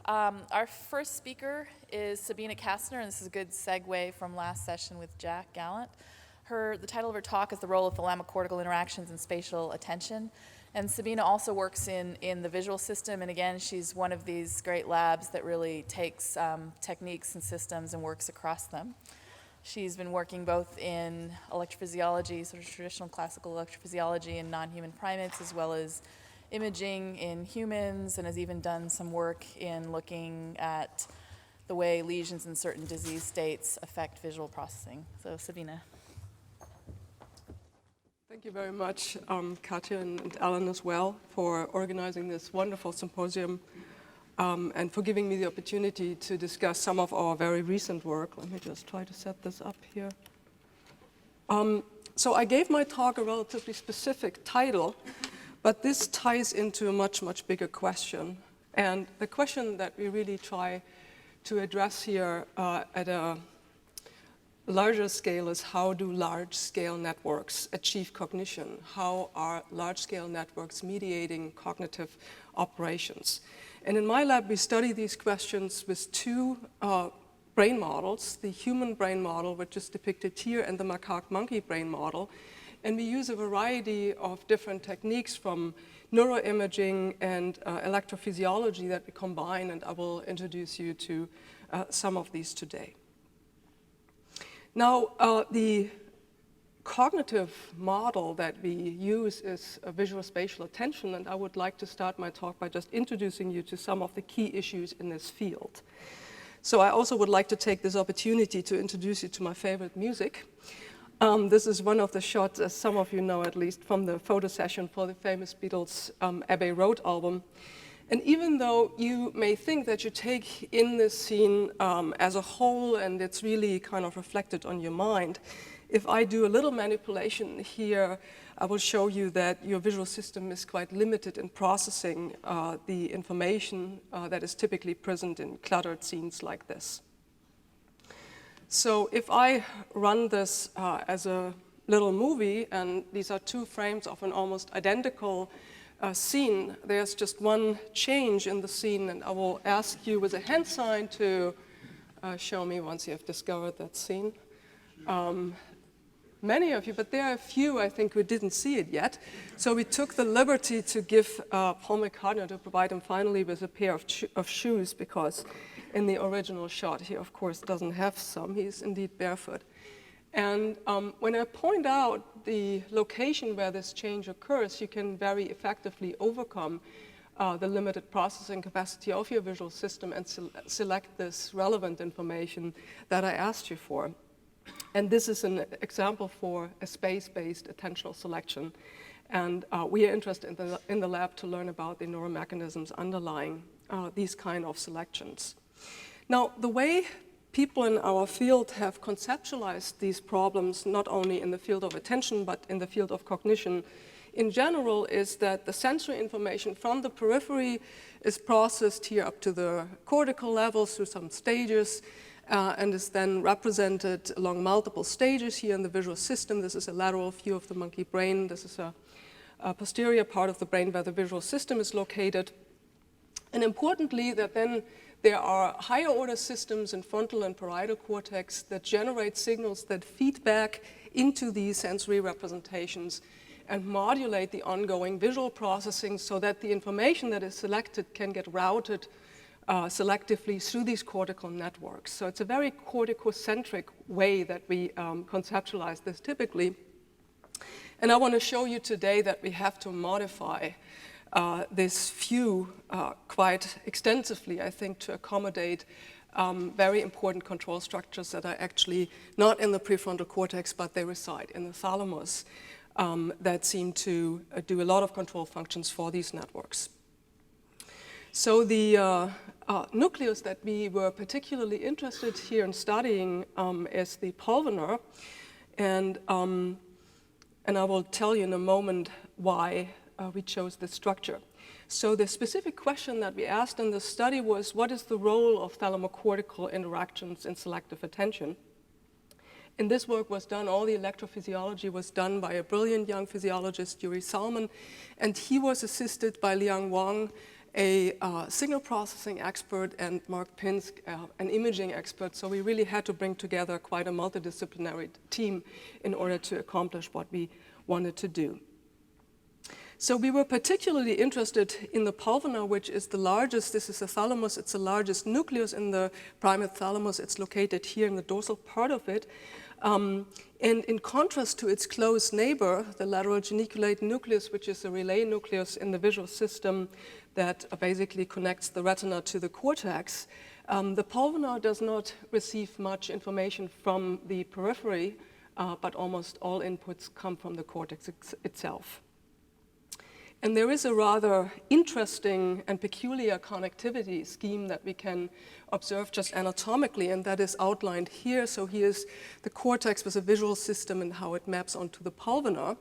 Our first speaker is Sabine Kastner, and this is a good segue from last session with Jack Gallant. The title of her talk is The Role of Thalamo-cortical Interactions in Spatial Attention. And Sabine also works in the visual system, and again, she's one of these great labs that really takes techniques and systems and works across them. She's been working both in electrophysiology, sort of traditional classical electrophysiology in non-human primates, as well as imaging in humans, and has even done some work in looking at the way lesions in certain disease states affect visual processing. So, Sabine. Thank you very much, Katja and Alan as well, for organizing this wonderful symposium and for giving me the opportunity to discuss some of our very recent work. Let me just try to set this up here. So I gave my talk a relatively specific title, but this ties into a much, much bigger question. And the question that we really try to address here at a larger scale is, how do large-scale networks achieve cognition? How are large-scale networks mediating cognitive operations? And in my lab, we study these questions with two brain models, the human brain model, which is depicted here, and the macaque monkey brain model. And we use a variety of different techniques from neuroimaging and electrophysiology that we combine, and I will introduce you to some of these today. Now, the cognitive model that we use is visual spatial attention, and I would like to start my talk by just introducing you to some of the key issues in this field. So I also would like to take this opportunity to introduce you to my favorite music. This is one of the shots, as some of you know at least, from the photo session for the famous Beatles Abbey Road album. And even though you may think that you take in this scene as a whole and it's really kind of reflected on your mind, if I do a little manipulation here, I will show you that your visual system is quite limited in processing the information that is typically present in cluttered scenes like this. So if I run this as a little movie, and these are two frames of an almost identical scene, there's just one change in the scene, and I will ask you with a hand sign to show me once you have discovered that scene. Many of you, but there are a few, I think, who didn't see it yet. So we took the liberty to give Paul McCartney, to provide him finally with a pair of shoes, because in the original shot he, of course, doesn't have some. He's indeed barefoot. And when I point out the location where this change occurs, you can very effectively overcome the limited processing capacity of your visual system and select this relevant information that I asked you for. And this is an example for a space-based attentional selection. And we are interested in the lab to learn about the neuromechanisms underlying these kind of selections. Now, the way people in our field have conceptualized these problems, not only in the field of attention, but in the field of cognition in general, is that the sensory information from the periphery is processed here up to the cortical level through some stages, and is then represented along multiple stages here in the visual system. This is a lateral view of the monkey brain. This is a posterior part of the brain where the visual system is located. And importantly, that then there are higher order systems in frontal and parietal cortex that generate signals that feed back into these sensory representations and modulate the ongoing visual processing so that the information that is selected can get routed selectively through these cortical networks. So it's a very corticocentric way that we conceptualize this typically. And I want to show you today that we have to modify this view quite extensively, I think, to accommodate very important control structures that are actually not in the prefrontal cortex, but they reside in the thalamus that seem to do a lot of control functions for these networks. So the nucleus that we were particularly interested here in studying is the pulvinar, and I will tell you in a moment why we chose this structure. So the specific question that we asked in this study was, what is the role of thalamocortical interactions in selective attention? And this work was done, all the electrophysiology was done by a brilliant young physiologist, Yuri Salman, and he was assisted by Liang Wang a signal processing expert, and Mark Pinsk, an imaging expert. So we really had to bring together quite a multidisciplinary team in order to accomplish what we wanted to do. So we were particularly interested in the pulvinar, which is the largest. This is the thalamus. It's the largest nucleus in the primate thalamus. It's located here in the dorsal part of it. And in contrast to its close neighbor, the lateral geniculate nucleus, which is a relay nucleus in the visual system that basically connects the retina to the cortex, the pulvinar does not receive much information from the periphery, but almost all inputs come from the cortex itself. And there is a rather interesting and peculiar connectivity scheme that we can observe just anatomically, and that is outlined here. So here's the cortex with a visual system and how it maps onto the pulvinar.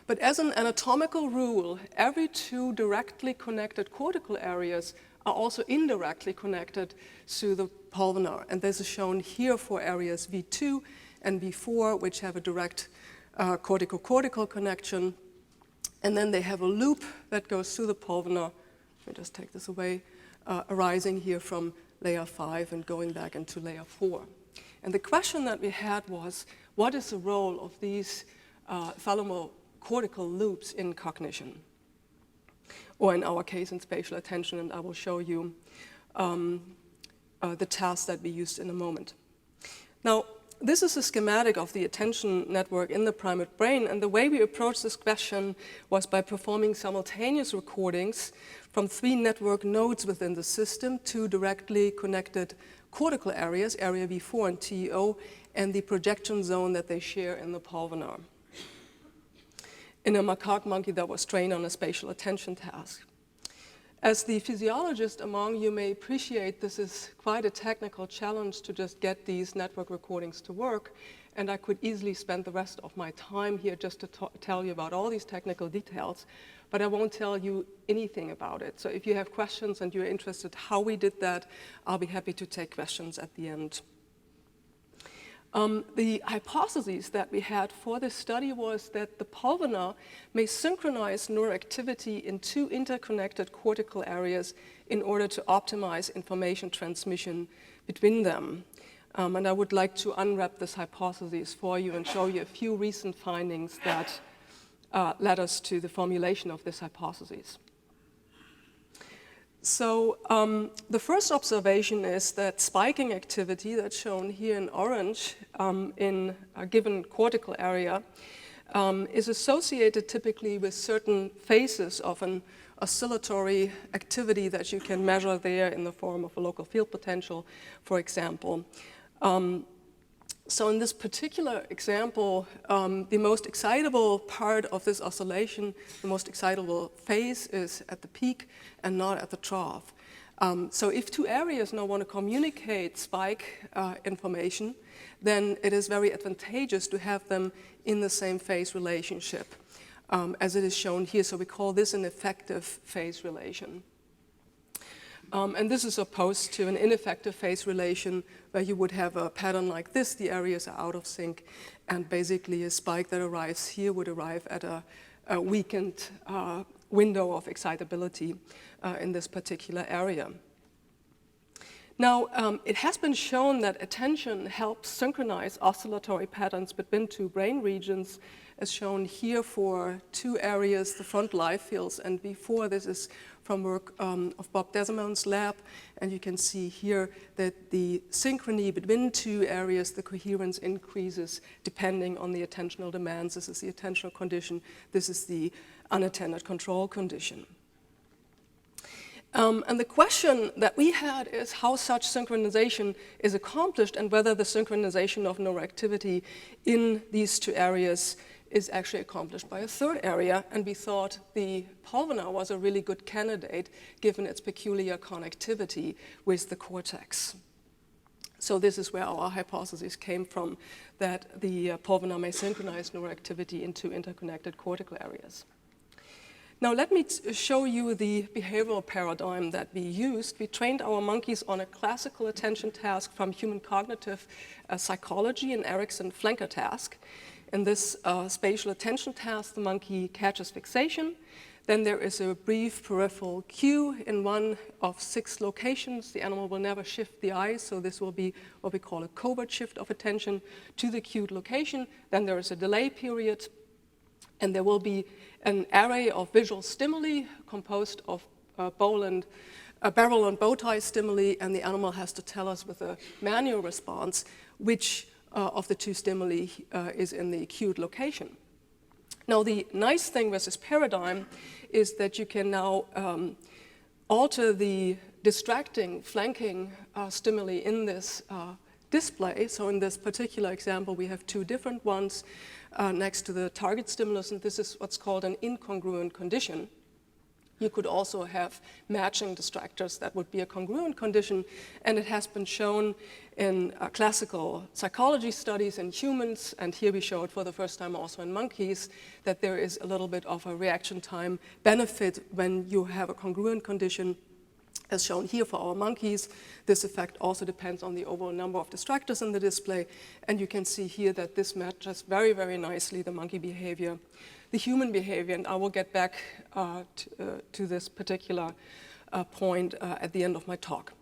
But as an anatomical rule, every two directly connected cortical areas are also indirectly connected to the pulvinar. And this is shown here for areas V2 and V4, which have a direct cortico-cortical connection. And then they have a loop that goes through the pulvinar. Let me just take this away, arising here from layer 5 and going back into layer 4. And the question that we had was, what is the role of these thalamo-cortical loops in cognition? Or in our case, in spatial attention, and I will show you the task that we used in a moment. Now, this is a schematic of the attention network in the primate brain, and the way we approached this question was by performing simultaneous recordings from 3 network nodes within the system, 2 directly connected cortical areas, area V4 and TEO, and the projection zone that they share in the pulvinar, in a macaque monkey that was trained on a spatial attention task. As the physiologist among you may appreciate, this is quite a technical challenge to just get these network recordings to work, and I could easily spend the rest of my time here just to tell you about all these technical details, but I won't tell you anything about it. So if you have questions and you're interested how we did that, I'll be happy to take questions at the end. The hypothesis that we had for this study was that the pulvinar may synchronize neuroactivity in 2 interconnected cortical areas in order to optimize information transmission between them. And I would like to unwrap this hypothesis for you and show you a few recent findings that led us to the formulation of this hypothesis. So the first observation is that spiking activity that's shown here in orange in a given cortical area is associated typically with certain phases of an oscillatory activity that you can measure there in the form of a local field potential, for example. So in this particular example, the most excitable part of this oscillation, the most excitable phase is at the peak and not at the trough. So if 2 areas now want to communicate spike information, then it is very advantageous to have them in the same phase relationship, as it is shown here. So we call this an effective phase relation. And this is opposed to an ineffective phase relation where you would have a pattern like this. The areas are out of sync, and basically a spike that arrives here would arrive at a weakened window of excitability in this particular area. Now, it has been shown that attention helps synchronize oscillatory patterns between 2 brain regions, as shown here for 2 areas, the front live fields, and before this is from work of Bob Desimont's lab, and you can see here that the synchrony between 2 areas, the coherence increases depending on the attentional demands. This is the attentional condition. This is the unattended control condition. And the question that we had is how such synchronization is accomplished and whether the synchronization of neuroactivity in these 2 areas is actually accomplished by a 3rd area, and we thought the pulvinar was a really good candidate given its peculiar connectivity with the cortex. So this is where our hypothesis came from, that the pulvinar may synchronize neuroactivity into interconnected cortical areas. Now let me show you the behavioral paradigm that we used. We trained our monkeys on a classical attention task from human cognitive psychology, an Erickson flanker task. In this spatial attention task, the monkey catches fixation. Then there is a brief peripheral cue in one of 6 locations. The animal will never shift the eyes, so this will be what we call a covert shift of attention to the cued location. Then there is a delay period, and there will be an array of visual stimuli composed of barrel and bow tie stimuli, and the animal has to tell us with a manual response which of the 2 stimuli is in the cued location. Now, the nice thing with this paradigm is that you can now alter the distracting, flanking stimuli in this display. So in this particular example, we have 2 different ones next to the target stimulus, and this is what's called an incongruent condition. You could also have matching distractors that would be a congruent condition, and it has been shown in classical psychology studies in humans, and here we show it for the first time also in monkeys, that there is a little bit of a reaction time benefit when you have a congruent condition, as shown here for our monkeys. This effect also depends on the overall number of distractors in the display, and you can see here that this matches very, very nicely the monkey behavior, the human behavior, and I will get back to this particular point at the end of my talk.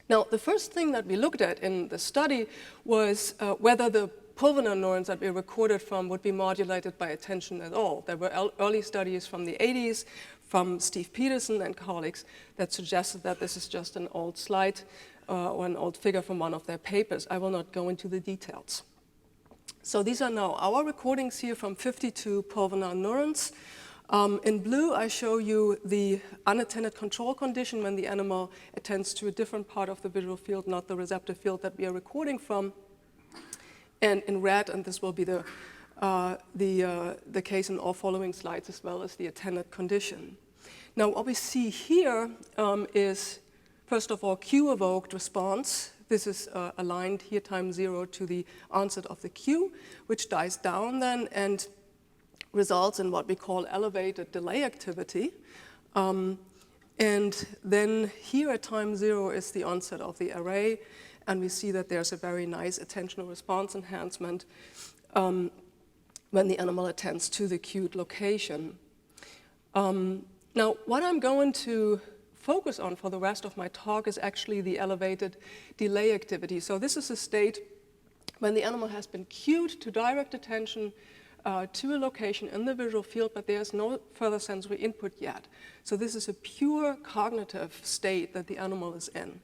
Now, the first thing that we looked at in the study was whether the Pulvinar neurons that we recorded from would be modulated by attention at all. There were early studies from the 80s from Steve Peterson and colleagues that suggested that this is just an old slide or an old figure from one of their papers. I will not go into the details. So these are now our recordings here from 52 Pulvinar neurons. In blue, I show you the unattended control condition when the animal attends to a different part of the visual field, not the receptive field that we are recording from. And in red, and this will be the case in all following slides, as well as the attended condition. Now, what we see here is, first of all, cue-evoked response. This is aligned here time 0 to the onset of the cue, which dies down then and results in what we call elevated delay activity. And then here at time 0 is the onset of the array, and we see that there's a very nice attentional response enhancement when the animal attends to the cued location. Now, what I'm going to focus on for the rest of my talk is actually the elevated delay activity. So this is a state when the animal has been cued to direct attention to a location in the visual field, but there's no further sensory input yet. So this is a pure cognitive state that the animal is in.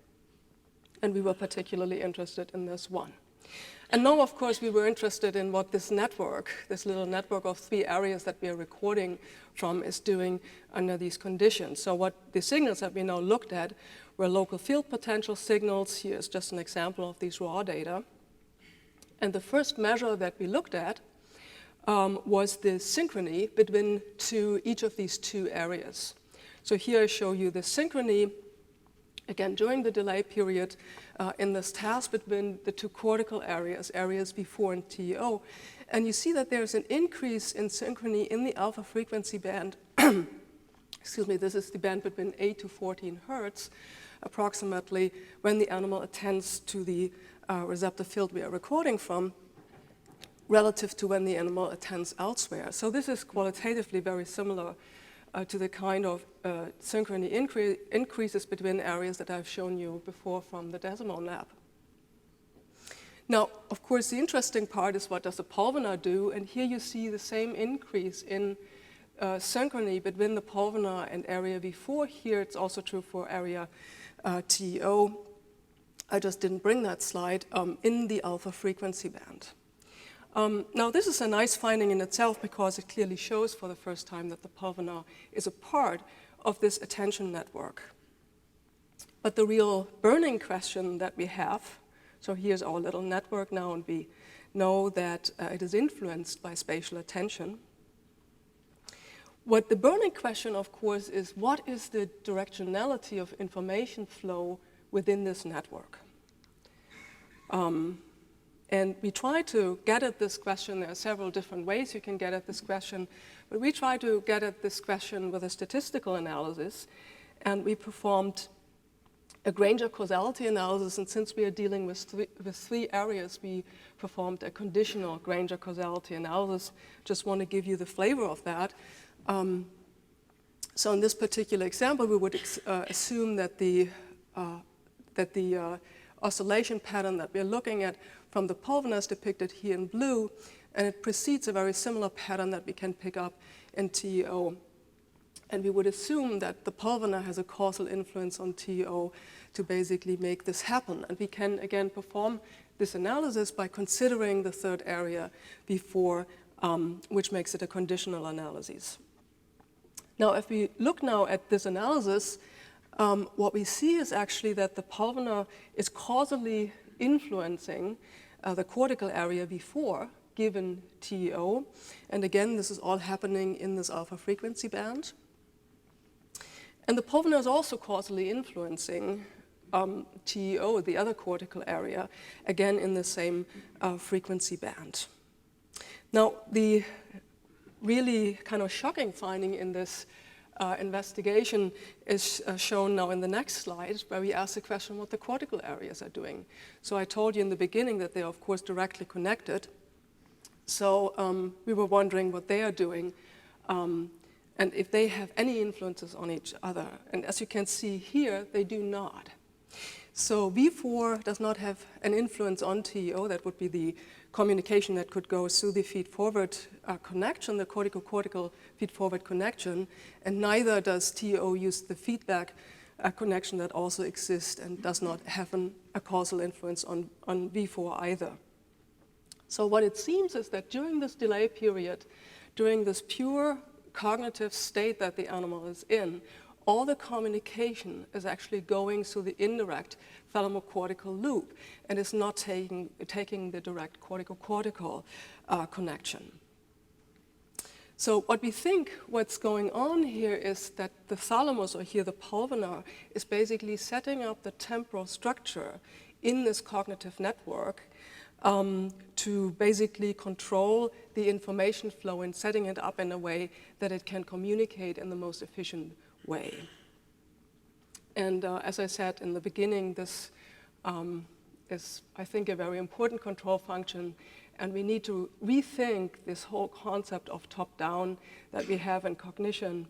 And we were particularly interested in this one. And now, of course, we were interested in what this network, this little network of 3 areas that we are recording from, is doing under these conditions. So what the signals that we now looked at were local field potential signals. Here is just an example of these raw data. And the first measure that we looked at was the synchrony between each of these 2 areas. So here I show you the synchrony, again, during the delay period in this task between the 2 cortical areas, areas V4 and TEO. And you see that there's an increase in synchrony in the alpha frequency band. Excuse me, this is the band between 8 to 14 hertz, approximately, when the animal attends to the receptive field we are recording from, relative to when the animal attends elsewhere. So this is qualitatively very similar to the kind of synchrony increases between areas that I've shown you before from the Desmond lab. Now, of course, the interesting part is what does a Pulvinar do? And here you see the same increase in synchrony between the Pulvinar and area V4. Here it's also true for area TEO. I just didn't bring that slide in the alpha frequency band. Now, this is a nice finding in itself because it clearly shows for the first time that the Pulvinar is a part of this attention network. But the real burning question that we have, so here's our little network now, and we know that it is influenced by spatial attention. What the burning question, of course, is what is the directionality of information flow within this network? And we try to get at this question. There are several different ways you can get at this question, but we try to get at this question with a statistical analysis, and we performed a Granger causality analysis, and since we are dealing with three areas, we performed a conditional Granger causality analysis. Just want to give you the flavor of that. So in this particular example, we would assume that the oscillation pattern that we're looking at from the pulvinar is depicted here in blue, and it precedes a very similar pattern that we can pick up in TEO. And we would assume that the pulvinar has a causal influence on TEO to basically make this happen. And we can, again, perform this analysis by considering the third area before, which makes it a conditional analysis. Now, if we look now at this analysis, what we see is actually that the pulvinar is causally influencing the cortical area before, given TEO. And again, this is all happening in this alpha frequency band. And the pulvinar is also causally influencing TEO, the other cortical area, again in the same frequency band. Now, the really kind of shocking finding in this investigation is shown now in the next slide, where we ask the question what the cortical areas are doing. So I told you in the beginning that they are, of course, directly connected. So we were wondering what they are doing and if they have any influences on each other. And as you can see here, they do not. So V4 does not have an influence on TEO. That would be the communication that could go through the feed-forward connection, the cortical-cortical feed-forward connection, and neither does TEO use the feedback connection that also exists and does not have a causal influence on V4 either. So what it seems is that during this delay period, during this pure cognitive state that the animal is in, all the communication is actually going through the indirect thalamocortical loop and is not taking the direct cortical-cortical connection. So what we think what's going on here is that the thalamus, or here the pulvinar, is basically setting up the temporal structure in this cognitive network to basically control the information flow and setting it up in a way that it can communicate in the most efficient way. And as I said in the beginning, this is, I think, a very important control function, and we need to rethink this whole concept of top-down that we have in cognition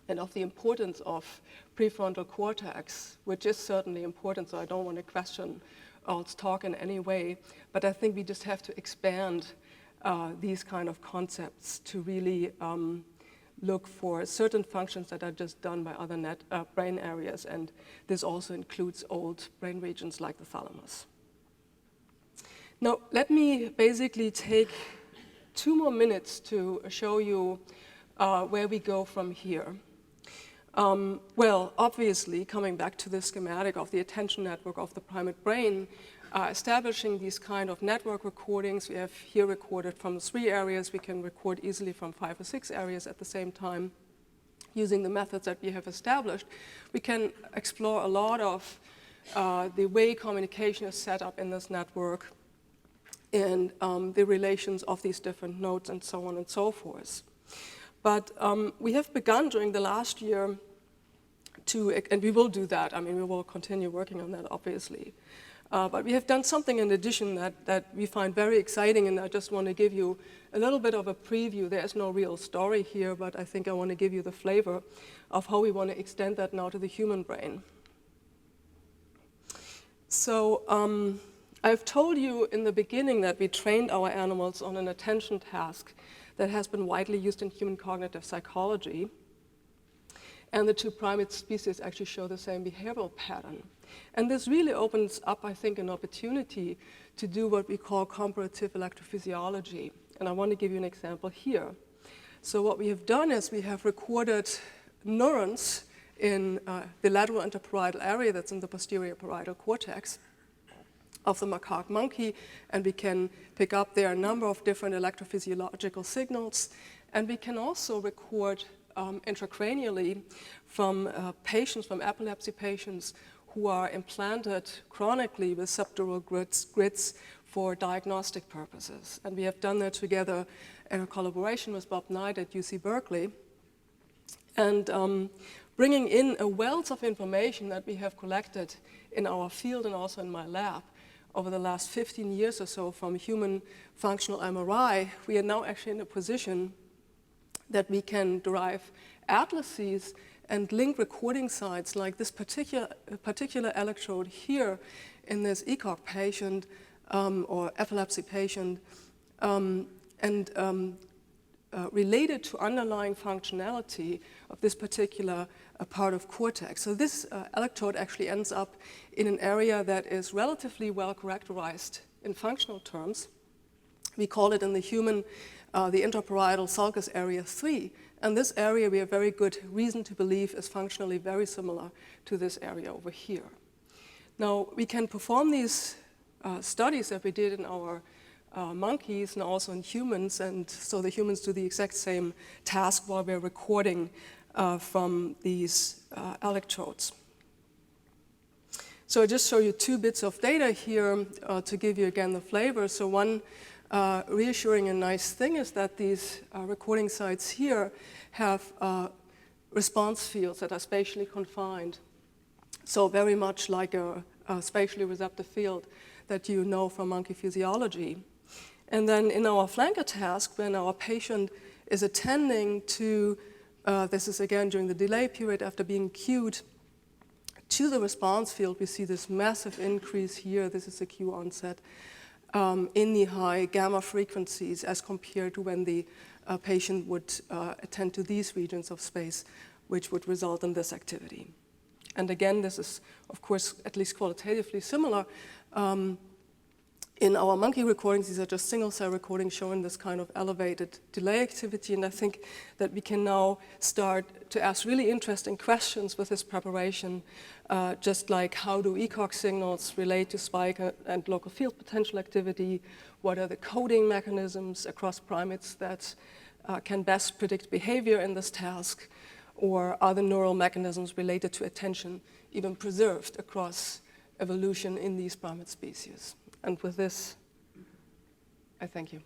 and of the importance of prefrontal cortex, which is certainly important, so I don't want to question Earl's talk in any way, but I think we just have to expand these kind of concepts to really look for certain functions that are just done by other brain areas, and this also includes old brain regions like the thalamus. Now, let me basically take 2 more minutes to show you where we go from here. Well, obviously, coming back to the schematic of the attention network of the primate brain, establishing these kind of network recordings, we have here recorded from 3 areas. We can record easily from 5 or 6 areas at the same time. Using the methods that we have established, we can explore a lot of the way communication is set up in this network and the relations of these different nodes and so on and so forth. But we have begun during the last year and we will do that. I mean, we will continue working on that, obviously. But we have done something in addition that we find very exciting, and I just want to give you a little bit of a preview. There's no real story here, but I think I want to give you the flavor of how we want to extend that now to the human brain. So I've told you in the beginning that we trained our animals on an attention task that has been widely used in human cognitive psychology. And the 2 primate species actually show the same behavioral pattern. And this really opens up, I think, an opportunity to do what we call comparative electrophysiology. And I want to give you an example here. So what we have done is we have recorded neurons in the lateral interparietal area that's in the posterior parietal cortex of the macaque monkey, and we can pick up there a number of different electrophysiological signals, and we can also record intracranially from patients, from epilepsy patients who are implanted chronically with subdural grids for diagnostic purposes. And we have done that together in a collaboration with Bob Knight at UC Berkeley. And bringing in a wealth of information that we have collected in our field and also in my lab over the last 15 years or so from human functional MRI. We are now actually in a position that we can derive atlases and link recording sites like this particular electrode here in this ECOG patient or epilepsy patient related to underlying functionality of this particular part of cortex. So this electrode actually ends up in an area that is relatively well characterized in functional terms. We call it in the human the intraparietal sulcus area 3. And this area we have very good reason to believe is functionally very similar to this area over here. Now, we can perform these studies that we did in our monkeys and also in humans, and so the humans do the exact same task while we're recording from these electrodes. So I just show you 2 bits of data here to give you again the flavor. So one reassuring and nice thing is that these recording sites here have response fields that are spatially confined. So very much like a spatially receptive field that you know from monkey physiology. And then in our flanker task, when our patient is attending to, this is again during the delay period after being cued to the response field, we see this massive increase here. This is the cue onset in the high gamma frequencies as compared to when the patient would attend to these regions of space, which would result in this activity. And again, this is, of course, at least qualitatively similar. In our monkey recordings, these are just single-cell recordings showing this kind of elevated delay activity, and I think that we can now start to ask really interesting questions with this preparation, just like how do ECOG signals relate to spike and local field potential activity? What are the coding mechanisms across primates that can best predict behavior in this task? Or are the neural mechanisms related to attention even preserved across evolution in these primate species? And with this, I thank you.